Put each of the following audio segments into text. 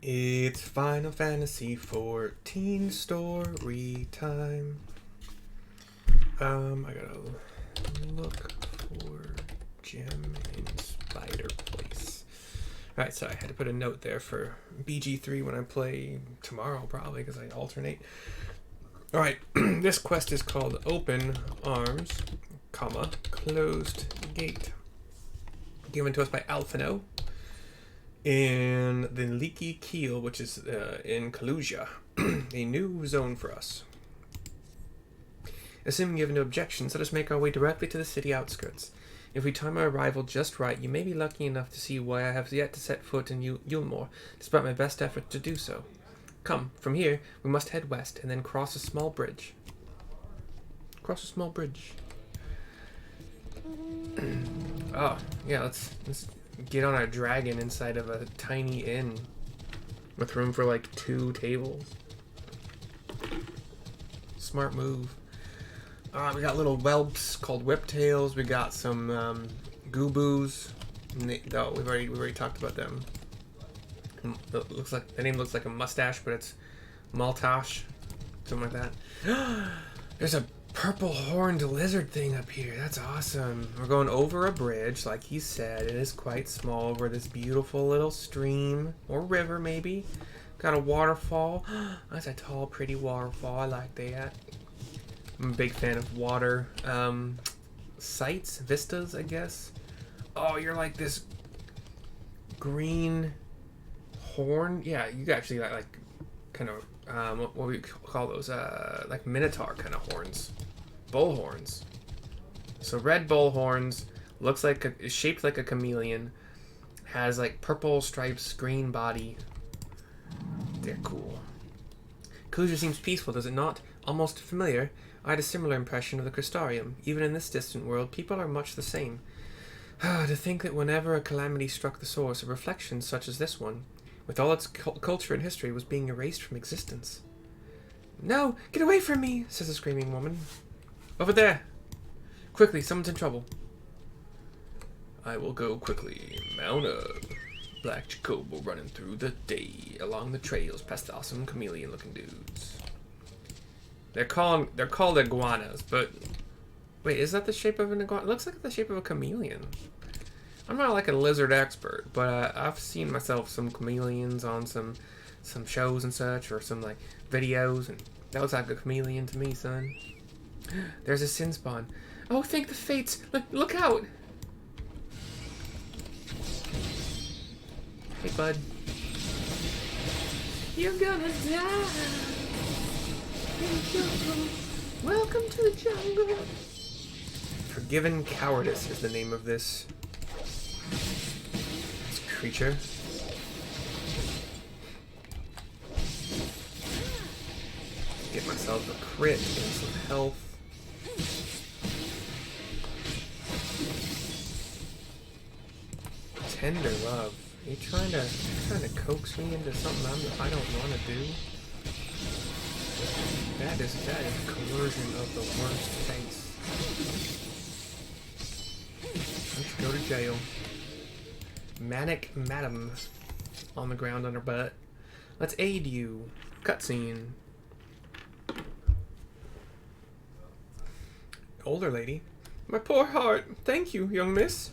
It's Final Fantasy 14 story time. I gotta look for gem in spider place. Alright, so I had to put a note there for BG3 when I play tomorrow, probably, because I alternate. Alright, this quest is called Open Arms, comma, Closed Gate. Given to us by Alphinaud in the Leaky Keel, which is in Kalusia. A new zone for us. Assuming you have no objections, let us make our way directly to the city outskirts. If we time our arrival just right, you may be lucky enough to see why I have yet to set foot in Eulmore, despite my best effort to do so. Come, from here, we must head west and then cross a small bridge. Cross a small bridge. Oh, yeah, let's get on a dragon inside of a tiny inn with room for like 2 tables. Smart move. We got little whelps called whiptails. We got some gooboos. Oh, we've already talked about them. It looks like the name looks like a mustache, but it's Maltache, something like that. There's a purple horned lizard thing up here. That's awesome. We're going over a bridge, like he said. It is quite small over this beautiful little stream or river, maybe. Got a waterfall. That's a tall, pretty waterfall. I like that. I'm a big fan of water sights, vistas, I guess. Oh, you're like this green horn. Yeah, you actually got like kind of what we call those like minotaur kind of horns, bull horns. So red bull horns, looks like is shaped like a chameleon, has like purple stripes, green body. They're cool. Kalusia seems peaceful, does it not? Almost familiar. I had a similar impression of the Crystarium. Even in this distant world, people are much the same. To think that whenever a calamity struck the source, a reflection such as this one, with all its culture and history, was being erased from existence. No! Get away from me! Says a screaming woman. Over there! Quickly, someone's in trouble. I will go quickly. Mount up. Black Jacobo running through the day, along the trails past the awesome chameleon-looking dudes. They're called iguanas, but wait, is that the shape of an iguana? It looks like the shape of a chameleon. I'm not like a lizard expert, but I've seen myself some chameleons on some shows and such, or some like videos, and that looks like a chameleon to me, son. There's a sin spawn. Oh, thank the fates! Look out! Hey, bud. You're gonna die. Welcome to the jungle. Forgiven Cowardice is the name of this creature. Get myself a crit and some health. Tender love. Are you trying to coax me into something I don't want to do? That is coercion of the worst face. Let's go to jail. Manic Madam on the ground on her butt. Let's aid you. Cutscene. Older lady. My poor heart. Thank you, young miss.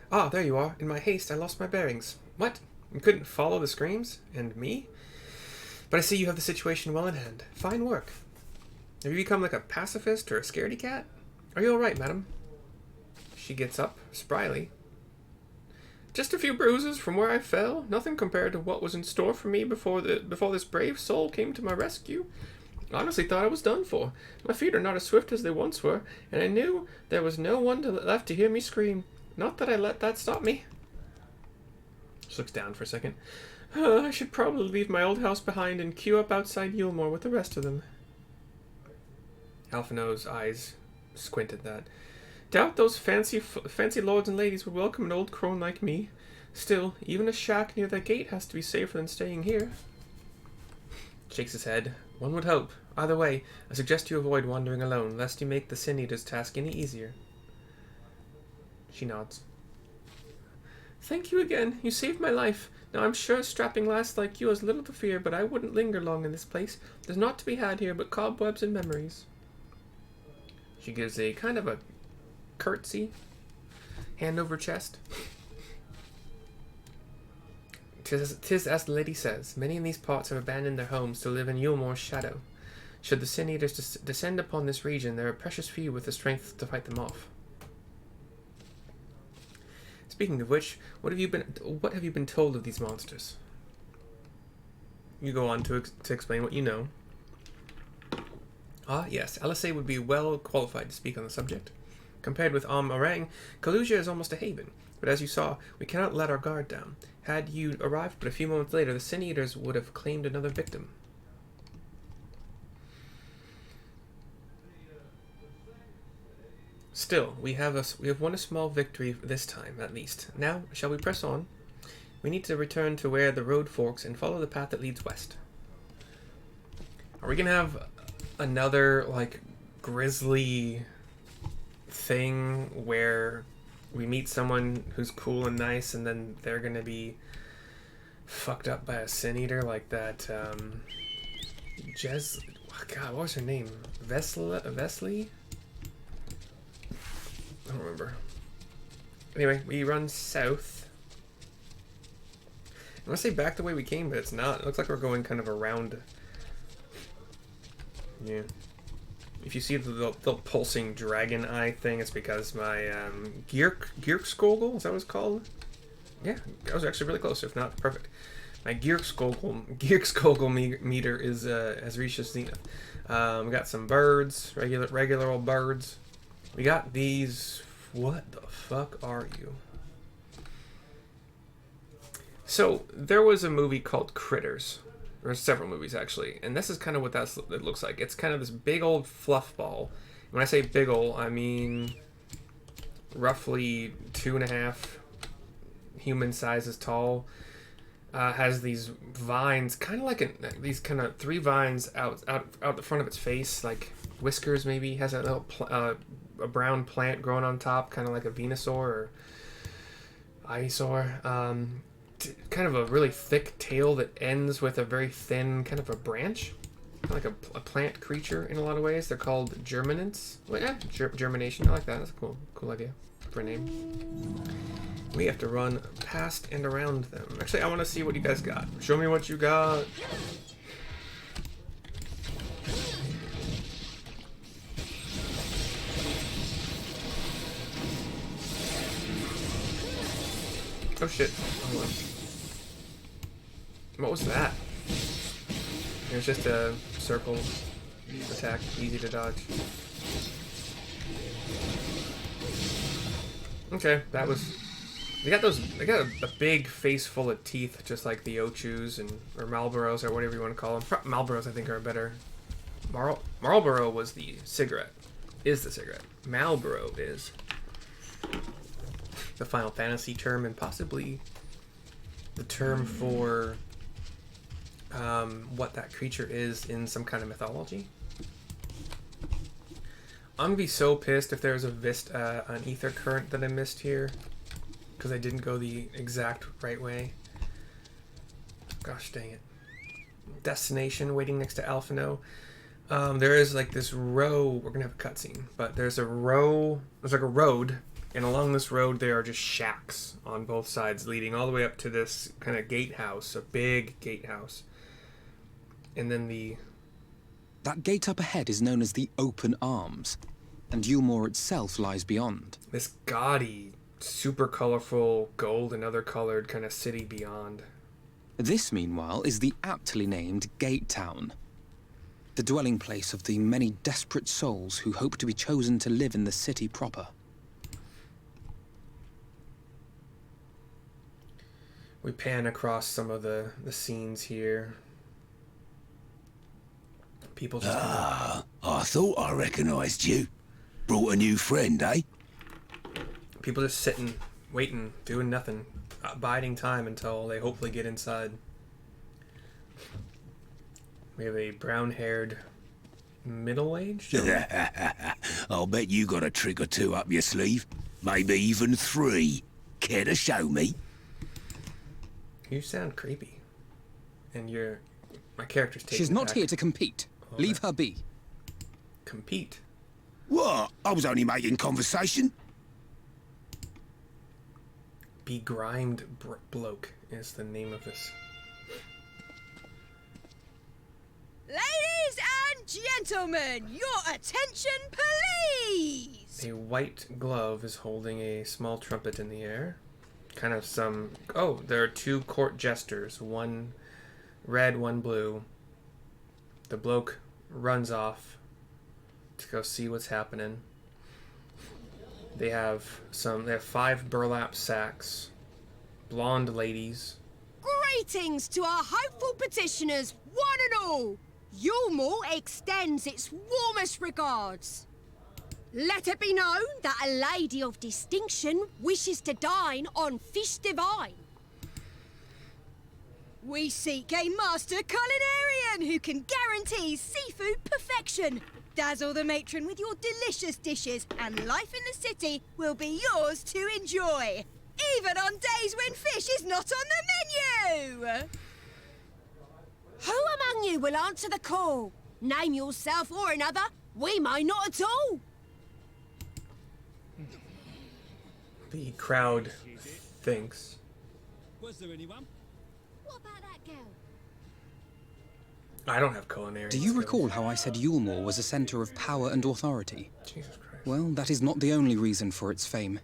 Ah, there you are. In my haste, I lost my bearings. What? You couldn't follow the screams? And me? But I see you have the situation well in hand. Fine work. Have you become like a pacifist or a scaredy cat? Are you all right, madam? She gets up, spryly. Just a few bruises from where I fell. Nothing compared to what was in store for me before this brave soul came to my rescue. I honestly thought I was done for. My feet are not as swift as they once were, and I knew there was no one left to hear me scream. Not that I let that stop me. She looks down for a second. I should probably leave my old house behind and queue up outside Eulmore with the rest of them. Alphinaud's eyes squint at that. Doubt those fancy lords and ladies would welcome an old crone like me. Still, even a shack near the gate has to be safer than staying here. Shakes his head. One would hope. Either way, I suggest you avoid wandering alone, lest you make the Sin Eater's task any easier. She nods. Thank you again. You saved my life. Now I'm sure strapping lass like you has little to fear, but I wouldn't linger long in this place. There's naught to be had here but cobwebs and memories. She gives a kind of a curtsy, hand over chest. Tis as the lady says, many in these parts have abandoned their homes to live in Eulmore's shadow. Should the Sin Eaters descend upon this region, there are precious few with the strength to fight them off. Speaking of which, what have you been told of these monsters? You go on to explain what you know. Ah, yes, Alisay would be well qualified to speak on the subject. Compared with Orang, Kalusia is almost a haven, but as you saw, we cannot let our guard down. Had you arrived but a few moments later, the Sin Eaters would have claimed another victim. Still, we have won a small victory this time, at least. Now, shall we press on? We need to return to where the road forks and follow the path that leads west. Are we gonna have another, like, grisly thing where we meet someone who's cool and nice and then they're gonna be fucked up by a Sin Eater like that, God, what was her name? Vesely? I don't remember. Anyway, we run south. I want to say back the way we came, but it's not. It looks like we're going kind of around. Yeah. If you see the pulsing dragon eye thing, it's because my Gierkskogel, is that what it's called? Yeah, I was actually really close, if not perfect. My Gierkskogel meter is has reached its zenith. We got some birds, regular old birds. We got these. What the fuck are you? So there was a movie called Critters. There's several movies actually, and this is kind of what it looks like. It's kind of this big old fluff ball. When I say big old, I mean roughly 2.5 human sizes tall. Has these vines, kind of like these kind of 3 vines out the front of its face, like whiskers maybe. Has a little a brown plant growing on top, kind of like a Venusaur or Ivysaur. Kind of a really thick tail that ends with a very thin kind of a branch, like a plant creature in a lot of ways. They're called germinants. Well, yeah, germination. I like that. That's a cool idea for a name. We have to run past and around them. Actually, I want to see what you guys got. Show me what you got. Oh shit. Hold on. What was that? It was just a circle attack, easy to dodge. Okay, that was... They got a big face full of teeth, just like the Ochus or Marlboros or whatever you want to call them. Marlboros, I think, are better. Marlboro was the cigarette. Is the cigarette. Marlboro is the Final Fantasy term, and possibly the term for what that creature is in some kind of mythology. I'm gonna be so pissed if there's an ether current that I missed here, because I didn't go the exact right way. Gosh dang it. Destination, waiting next to Alphinaud. There is like this row, we're gonna have a cutscene, but there's like a road, and along this road there are just shacks on both sides leading all the way up to this kind of gatehouse, a big gatehouse. And then that gate up ahead is known as the Open Arms, and Eulmore itself lies beyond. This gaudy, super colorful, gold and other colored kind of city beyond. This, meanwhile, is the aptly named Gatetown, the dwelling place of the many desperate souls who hope to be chosen to live in the city proper. We pan across some of the scenes here. People just... I thought I recognized you. Brought a new friend, eh? People just sitting, waiting, doing nothing, biding time until they hopefully get inside. We have a brown-haired, middle-aged gentleman. I'll bet you got a trick or two up your sleeve. Maybe even 3. Care to show me? You sound creepy. And my character's taking She's it not back. here to compete. Oh, Leave her be. Compete. What? I was only making conversation. Begrimed Bloke is the name of this. Ladies and gentlemen, your attention, please! A white glove is holding a small trumpet in the air. Kind of some... Oh, there are 2 court jesters. One red, one blue. The bloke runs off to go see what's happening. They have 5 burlap sacks. Blonde ladies. Greetings to our hopeful petitioners, one and all! Eulmore extends its warmest regards. Let it be known that a lady of distinction wishes to dine on fish divine. We seek a master culinarian who can guarantee seafood perfection. Dazzle the matron with your delicious dishes, and life in the city will be yours to enjoy. Even on days when fish is not on the menu! Who among you will answer the call? Name yourself or another. We may not at all. The crowd thinks. Was there anyone? What about that girl? I don't have culinary Do you skills. recall how I said Eulmore was a centre of power and authority? Jesus Christ. Well, that is not the only reason for its fame.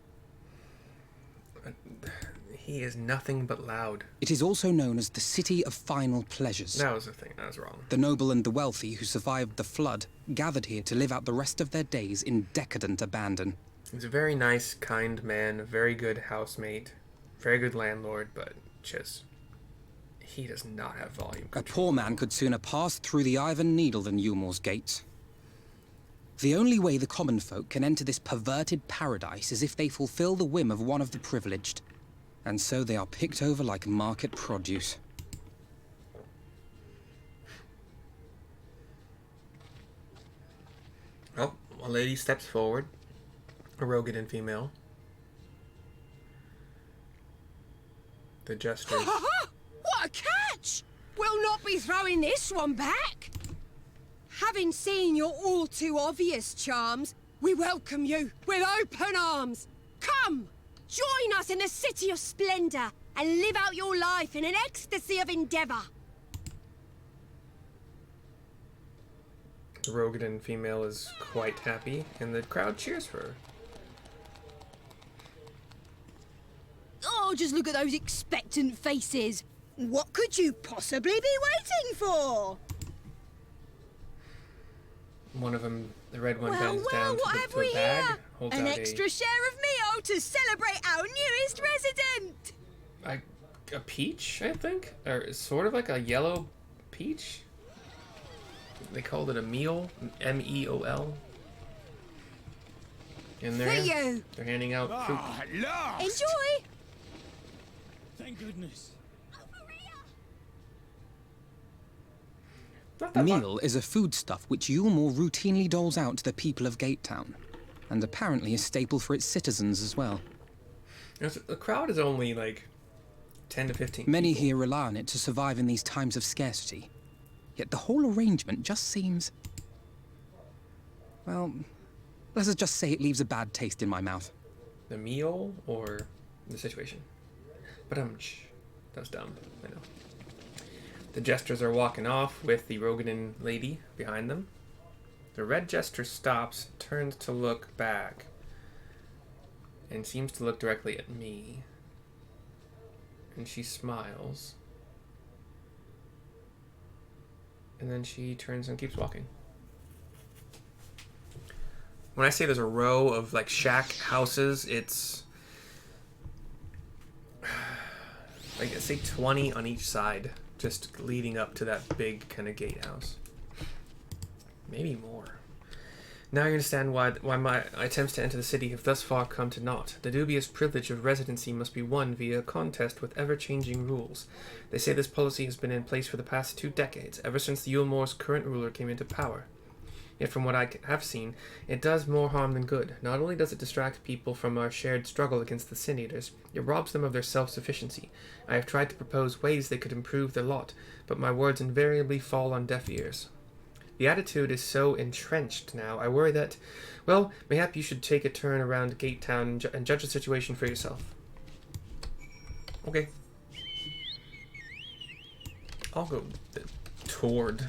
He is nothing but loud. It is also known as the City of Final Pleasures. That was the thing. That was wrong. The noble and the wealthy who survived the flood gathered here to live out the rest of their days in decadent abandon. He's a very nice, kind man, a very good housemate, very good landlord, but just... he does not have volume A control. poor man could sooner pass through the Iron Needle than Eulmore's gates. The only way the common folk can enter this perverted paradise is if they fulfill the whim of one of the privileged. And so they are picked over like market produce. Oh, a lady steps forward. A Rogadan female. The jesters. Ha ha! What a catch! We'll not be throwing this one back. Having seen your all too obvious charms, we welcome you with open arms. Come, join us in a city of splendor and live out your life in an ecstasy of endeavor. The Rogadan female is quite happy, and the crowd cheers for her. Oh, just look at those expectant faces. What could you possibly be waiting for? One of them, the red one, Well, bends well, down what to have the we bag, here? holds An out extra share of meal to celebrate our newest resident. a peach, I think, or it's sort of like a yellow peach. They called it a meal, M-E-O-L. And For you. they're handing out fruit. Ah, at last! Enjoy. Thank goodness. Not that much. Meal is a foodstuff which Eulmore routinely doles out to the people of Gatetown, and apparently a staple for its citizens as well. The crowd is only like 10 to 15 Many people. here rely on it to survive in these times of scarcity. Yet the whole arrangement just seems... well, let us just say it leaves a bad taste in my mouth. The meal or the situation? But that was dumb, I know. The jesters are walking off with the Rogadan lady behind them. The red jester stops, turns to look back, and seems to look directly at me. And she smiles. And then she turns and keeps walking. When I say there's a row of like shack houses, it's like say 20 on each side, just leading up to that big kind of gatehouse. Maybe more. Now you understand why my attempts to enter the city have thus far come to naught. The dubious privilege of residency must be won via a contest with ever-changing rules. They say this policy has been in place for the past 2 decades, ever since the Eulmore's current ruler came into power. Yet from what I have seen, it does more harm than good. Not only does it distract people from our shared struggle against the Sin Eaters, it robs them of their self-sufficiency. I have tried to propose ways they could improve their lot, but my words invariably fall on deaf ears. The attitude is so entrenched now, I worry that, well, mayhap you should take a turn around Gatetown and judge the situation for yourself. Okay. I'll go toward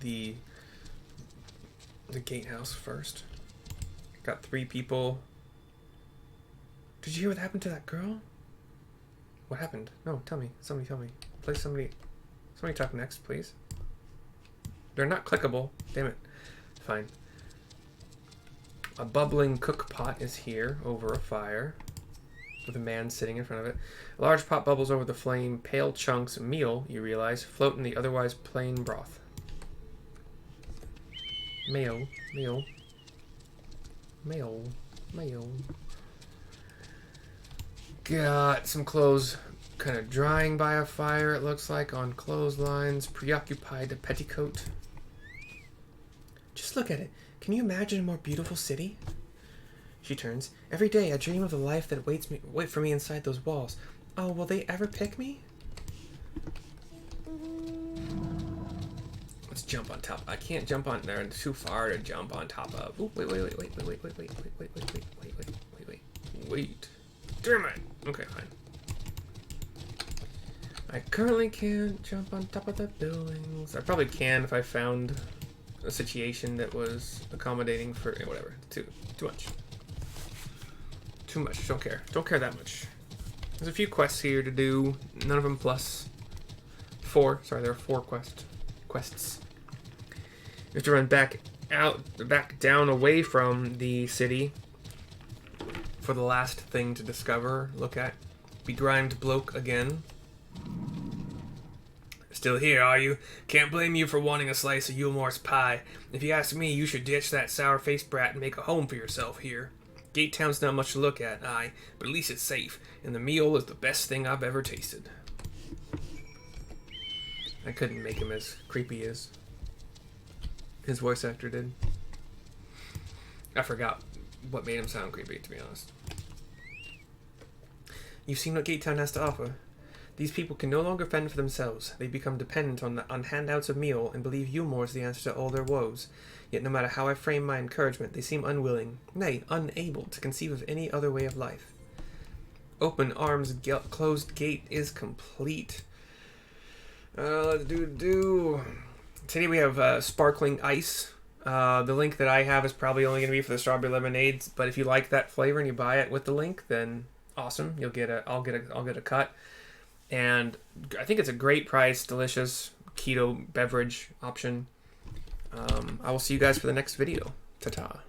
the gatehouse first. Got 3 people. Did you hear what happened to that girl? What happened? No, tell me. Somebody tell me. Please, somebody talk next, please. They're not clickable. Damn it. Fine. A bubbling cook pot is here over a fire with a man sitting in front of it. A large pot bubbles over the flame. Pale chunks of meal, you realize, float in the otherwise plain broth. Mayo. Got some clothes kind of drying by a fire, it looks like, on clotheslines. Preoccupied petticoat. Just look at it. Can you imagine a more beautiful city? She turns. Every day I dream of the life that wait for me inside those walls. Oh, will they ever pick me? Let's jump on top. I can't jump on there. It's too far to jump on top of. Ooh, wait. Damn it. Okay, fine. I currently can't jump on top of the buildings. I probably can if I found a situation that was accommodating for whatever. Too much. Too much. Don't care that much. There's a few quests here to do. None of them plus 4. Sorry, there are 4 quests. You have to run back down away from the city for the last thing to discover. Look at. Begrimed bloke again. Still here, are you? Can't blame you for wanting a slice of Eulmore's pie. If you ask me, you should ditch that sour-faced brat and make a home for yourself here. Gatetown's not much to look at, aye, but at least it's safe, and the meal is the best thing I've ever tasted. I couldn't make him as creepy as his voice actor did. I forgot what made him sound creepy, to be honest. You've seen what Gatetown has to offer. These people can no longer fend for themselves. They become dependent on handouts of meal and believe Eulmore is the answer to all their woes. Yet no matter how I frame my encouragement, they seem unwilling, nay, unable to conceive of any other way of life. Open arms, closed gate is complete. Let's do. Today we have sparkling ice. The link that I have is probably only going to be for the strawberry lemonades, but if you like that flavor and you buy it with the link, then awesome. I'll get a cut. And I think it's a great price, delicious keto beverage option. I will see you guys for the next video. Ta-ta.